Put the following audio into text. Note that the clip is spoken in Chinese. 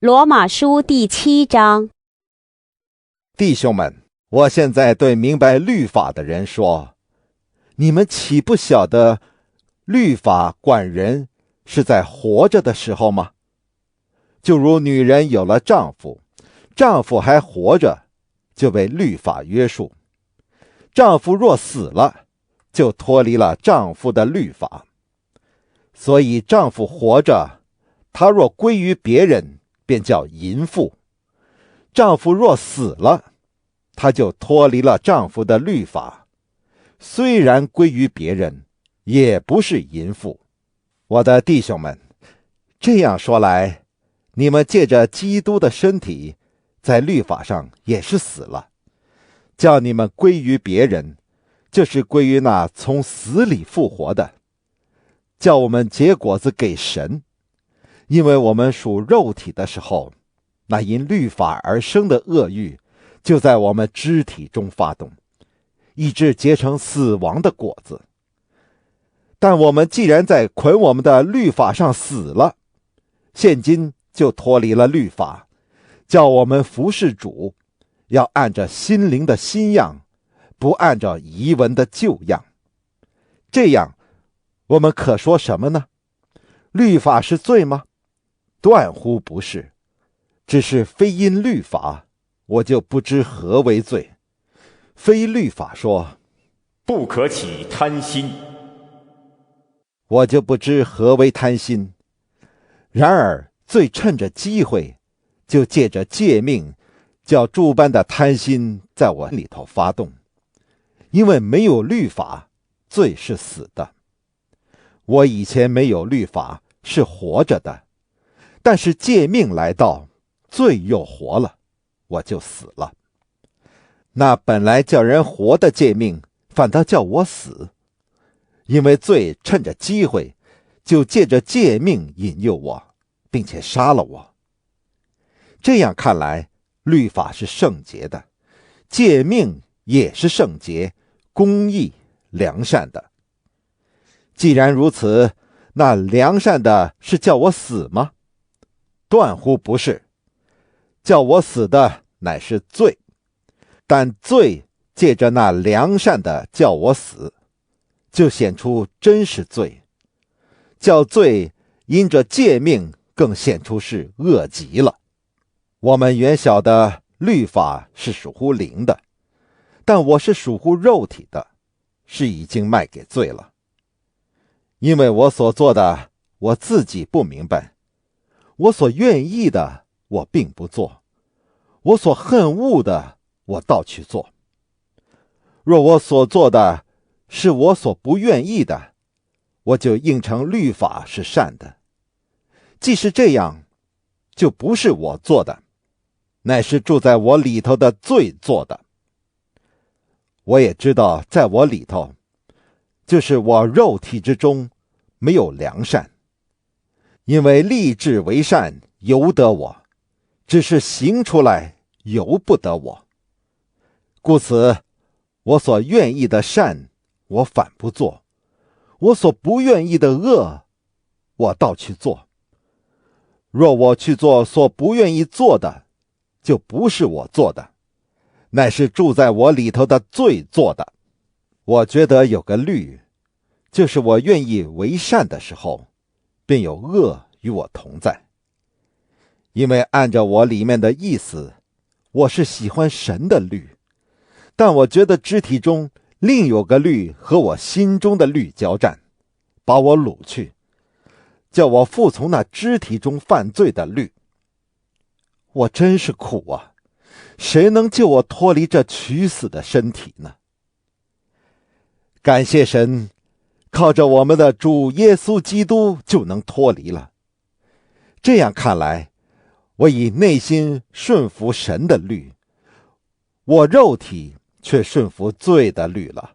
罗马书第7章。弟兄们，我现在对明白律法的人说，你们岂不晓得律法管人是在活着的时候吗？就如女人有了丈夫，丈夫还活着，就被律法约束。丈夫若死了，就脱离了丈夫的律法。所以丈夫活着，他若归于别人，便叫淫妇；丈夫若死了，他就脱离了丈夫的律法，虽然归于别人，也不是淫妇。我的弟兄们，这样说来，你们借着基督的身体，在律法上也是死了，叫你们归于别人，就是归于那从死里复活的，叫我们结果子给神。因为我们属肉体的时候，那因律法而生的恶欲就在我们肢体中发动，以致结成死亡的果子。但我们既然在捆我们的律法上死了，现今就脱离了律法，叫我们服侍主，要按着心灵的新样，不按照遗文的旧样。这样，我们可说什么呢？律法是罪吗？断乎不是，只是非因律法，我就不知何为罪。非律法说，不可起贪心，我就不知何为贪心。然而罪趁着机会，就借着诫命，叫诸般的贪心在我里头发动。因为没有律法，罪是死的。我以前没有律法，是活着的，但是诫命来到，罪又活了，我就死了。那本来叫人活的诫命，反倒叫我死。因为罪趁着机会，就借着诫命引诱我，并且杀了我。这样看来，律法是圣洁的，诫命也是圣洁、公义、良善的。既然如此，那良善的是叫我死吗？断乎不是，叫我死的乃是罪，但罪借着那良善的叫我死，就显出真是罪，叫罪因着诫命更显出是恶极了。我们原晓得律法是属乎灵的，但我是属乎肉体的，是已经卖给罪了。因为我所做的，我自己不明白；我所愿意的，我并不做；我所恨恶的，我倒去做。若我所做的是我所不愿意的，我就应承律法是善的。既是这样，就不是我做的，乃是住在我里头的罪做的。我也知道，在我里头，就是我肉体之中没有良善，因为立志为善由得我，只是行出来由不得我。故此，我所愿意的善，我反不做；我所不愿意的恶，我倒去做。若我去做所不愿意做的，就不是我做的，乃是住在我里头的罪做的。我觉得有个律，就是我愿意为善的时候，便有恶与我同在。因为按照我里面的意思，我是喜欢神的律，但我觉得肢体中另有个律和我心中的律交战，把我掳去，叫我服从那肢体中犯罪的律。我真是苦啊！谁能救我脱离这取死的身体呢？感谢神，靠着我们的主耶稣基督就能脱离了。这样看来，我以内心顺服神的律，我肉体却顺服罪的律了。